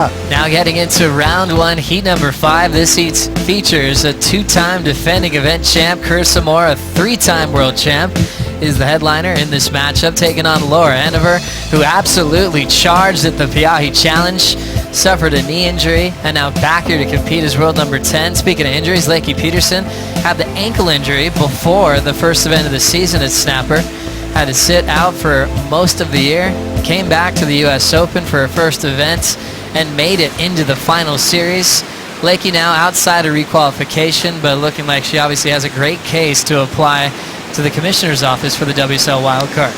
Now getting into round one, heat number 5. This heat features a 2-time defending event champ, Carissa, a 3-time world champ, is the headliner in this matchup, taking on Enever, who absolutely charged at the Piahi Challenge, suffered a knee injury, and now back here to compete as world number 10. Speaking of injuries, Lakey Peterson had the ankle injury before the first event of the season at Snapper. Had to sit out for most of the year, came back to the US Open for her first event, and made it into the final series. Lakey now outside of requalification, but looking like she obviously has a great case to apply to the commissioner's office for the WSL wildcard.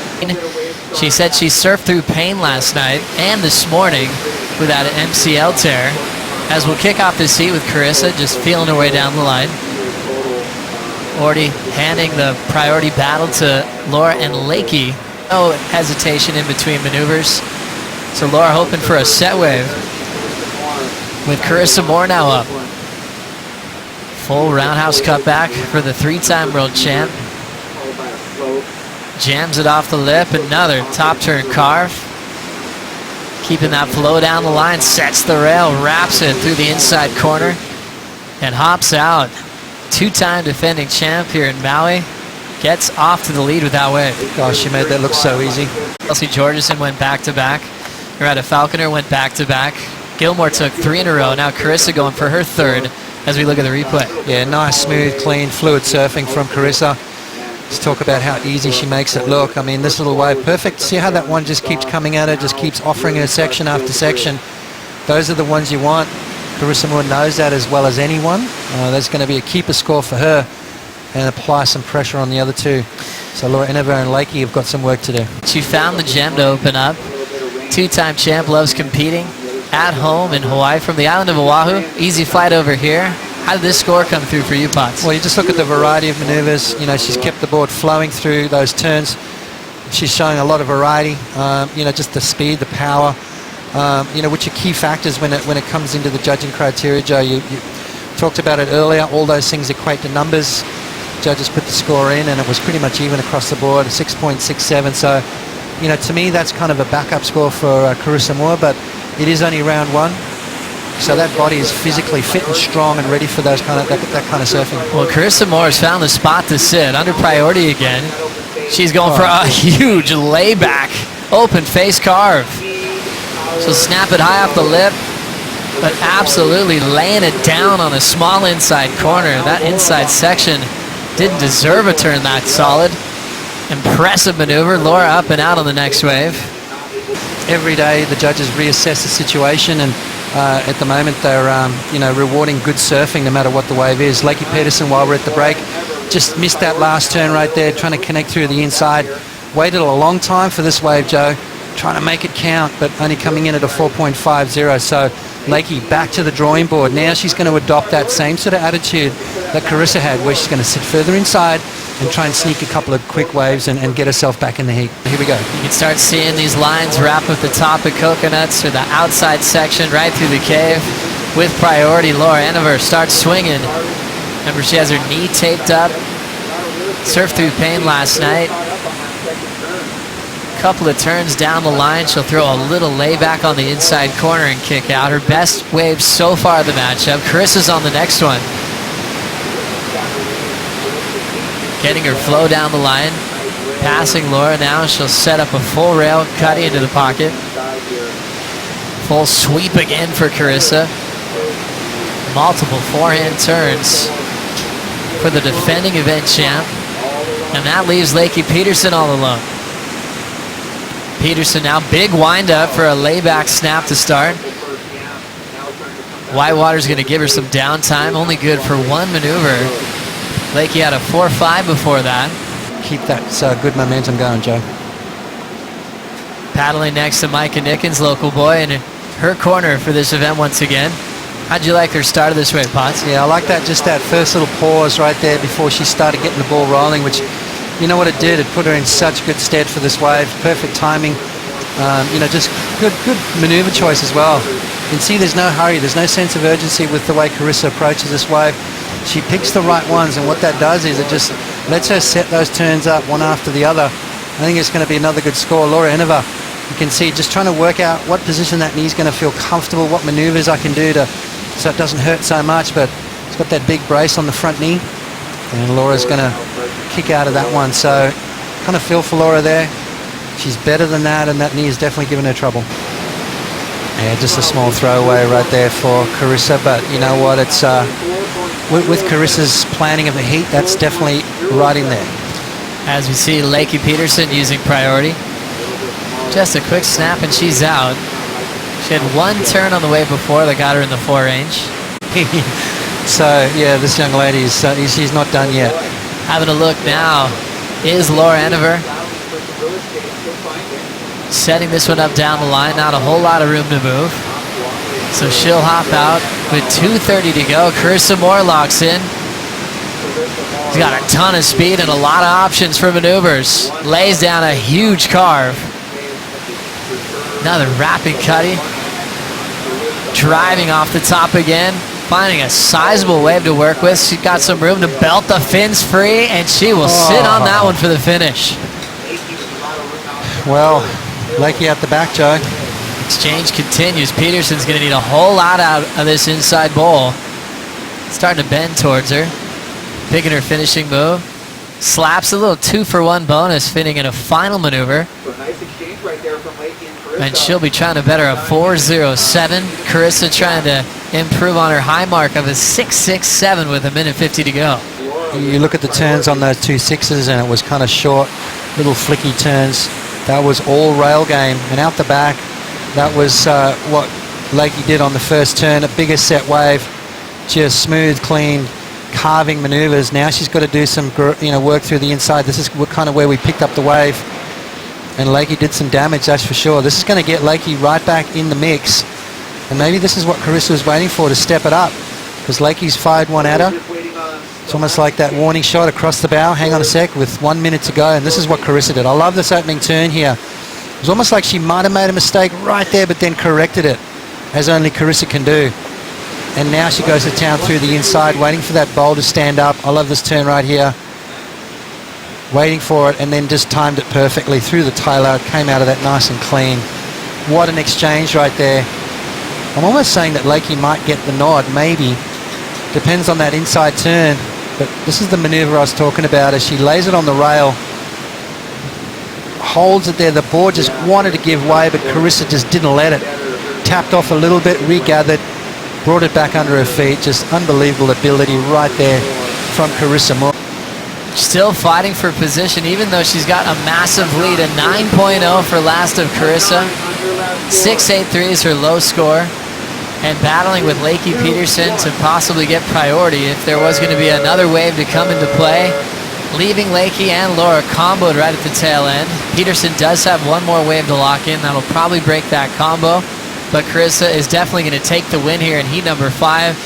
She said she surfed through pain last night and this morning without an MCL tear. As we'll kick off this heat with Carissa, just feeling her way down the line. Already handing the priority battle to Laura and Lakey. No hesitation in between maneuvers. So Laura hoping for a set wave with Carissa now up. Full roundhouse cutback for the 3-time world champ. Jams it off the lip, another top turn carve. Keeping that flow down the line, sets the rail, wraps it through the inside corner, and hops out. 2-time defending champ here in Maui. Gets off to the lead without wave. Gosh, she made that look so easy. Chelsea Georgeson went back-to-back. Loretta Falconer went back-to-back. Gilmore took 3 in a row. Now Carissa going for her 3rd as we look at the replay. Yeah, nice, smooth, clean, fluid surfing from Carissa. Let's talk about how easy she makes it look. I mean, this little wave, perfect. See how that one just keeps coming at her, just keeps offering her section after section. Those are the ones you want. Carissa Moore knows that as well as anyone. There's going to be a keeper score for her and apply some pressure on the other two. So Laura Enever and Lakey have got some work to do. She found the gem to open up. 2-time champ, loves competing at home in Hawaii from the island of Oahu. Easy flight over here. How did this score come through for you, Potts? Well, you just look at the variety of maneuvers. You know, she's kept the board flowing through those turns. She's showing a lot of variety. You know, just the speed, the power. You know, which are key factors when it comes into the judging criteria, Joe. You talked about it earlier. All those things equate to numbers. Judges put the score in, and it was pretty much even across the board, 6.67. So, you know, to me, that's kind of a backup score for Carissa Moore, but it is only round 1. So that body is physically fit and strong and ready for those that kind of surfing. Well, Carissa Moore has found the spot to sit under priority again. She's going for a huge layback, open face carve. She'll snap it high off the lip, but absolutely laying it down on a small inside corner. That inside section didn't deserve a turn that solid. Impressive maneuver. Laura up and out on the next wave. Every day the judges reassess the situation, and at the moment they're you know, rewarding good surfing no matter what the wave is. Lakey Peterson, while we're at the break, just missed that last turn right there, trying to connect through the inside. Waited a long time for this wave, Joe, trying to make it count, but only coming in at a 4.50. So Lakey back to the drawing board. Now she's going to adopt that same sort of attitude that Carissa had, where she's going to sit further inside and try and sneak a couple of quick waves and get herself back in the heat. Here we go. You can start seeing these lines wrap up the top of Coconuts or the outside section right through the cave. With priority, Laura Enever starts swinging. Remember, she has her knee taped up. Surfed through pain last night. Couple of turns down the line, she'll throw a little layback on the inside corner and kick out. Her best wave so far of the matchup. Carissa's on the next one. Getting her flow down the line. Passing Laura now. She'll set up a full rail, cutting into the pocket. Full sweep again for Carissa. Multiple forehand turns for the defending event champ. And that leaves Lakey Peterson all alone. Peterson now, big wind up for a layback snap to start. Whitewater's going to give her some downtime, only good for 1 maneuver. Lakey had a 4.5 before that. Keep that good momentum going, Joe. Paddling next to Micah Nickens, local boy, in her corner for this event once again. How'd you like her start of this wave, Potts? Yeah, I like that, just that first little pause right there before she started getting the ball rolling, which, you know what it did? It put her in such good stead for this wave. Perfect timing. You know, just good maneuver choice as well. You can see there's no hurry. There's no sense of urgency with the way Carissa approaches this wave. She picks the right ones, and what that does is it just lets her set those turns up one after the other. I think it's going to be another good score. Laura Enever You can see just trying to work out what position that knee's going to feel comfortable, what maneuvers I can do so it doesn't hurt so much, but it's got that big brace on the front knee, and Laura's going to kick out of that one. So kind of feel for Laura there. She's better than that, and that knee is definitely giving her trouble. Yeah, just a small throwaway right there for Carissa, but you know what, it's with Carissa's planning of the heat, that's definitely right in there. As we see Lakey Peterson using priority. Just a quick snap and she's out. She had one turn on the way before that got her in the 4 range. So yeah, this young lady, she's not done yet. Having a look now is Laura Enever. Setting this one up down the line, not a whole lot of room to move. So she'll hop out with 2:30 to go. Carissa Moore locks in. She's got a ton of speed and a lot of options for maneuvers. Lays down a huge carve. Another rapid cutty. Driving off the top again. Finding a sizable wave to work with. She's got some room to belt the fins free, and she will sit on that one for the finish. Well, Lakey at the back, Joe. Exchange continues. Peterson's going to need a whole lot out of this inside bowl. Starting to bend towards her. Picking her finishing move. Slaps a little 2-for-1 bonus, fitting in a final maneuver. And she'll be trying to better a 4.07. Carissa trying to improve on her high mark of a 6.67 with 1:50 to go. You look at the turns on those 2 6s, and it was kind of short, little flicky turns. That was all rail game. And out the back, that was what Lakey did on the first turn. A bigger set wave, just smooth, clean, carving maneuvers. Now she's got to do some work through the inside. This is kind of where we picked up the wave. And Lakey did some damage, that's for sure. This is going to get Lakey right back in the mix. And maybe this is what Carissa was waiting for, to step it up. Because Lakey's fired one at her. It's almost like that warning shot across the bow. Hang on a sec, with 1 minute to go. And this is what Carissa did. I love this opening turn here. It was almost like she might have made a mistake right there, but then corrected it, as only Carissa can do. And now she goes to town through the inside, waiting for that bowl to stand up. I love this turn right here. Waiting for it, and then just timed it perfectly through the tailor. It came out of that nice and clean. What an exchange right there. I'm almost saying that Lakey might get the nod, maybe. Depends on that inside turn. But this is the maneuver I was talking about, as she lays it on the rail. Holds it there. The board just wanted to give way, but Carissa just didn't let it. Tapped off a little bit, regathered, brought it back under her feet. Just unbelievable ability right there from Carissa Moore. Still fighting for position, even though she's got a massive lead. A 9.0 for last of Carissa. 6.83 is her low score. And battling with Lakey Peterson to possibly get priority if there was going to be another wave to come into play. Leaving Lakey and Laura comboed right at the tail end. Peterson does have one more wave to lock in. That'll probably break that combo. But Carissa is definitely going to take the win here in heat number 5.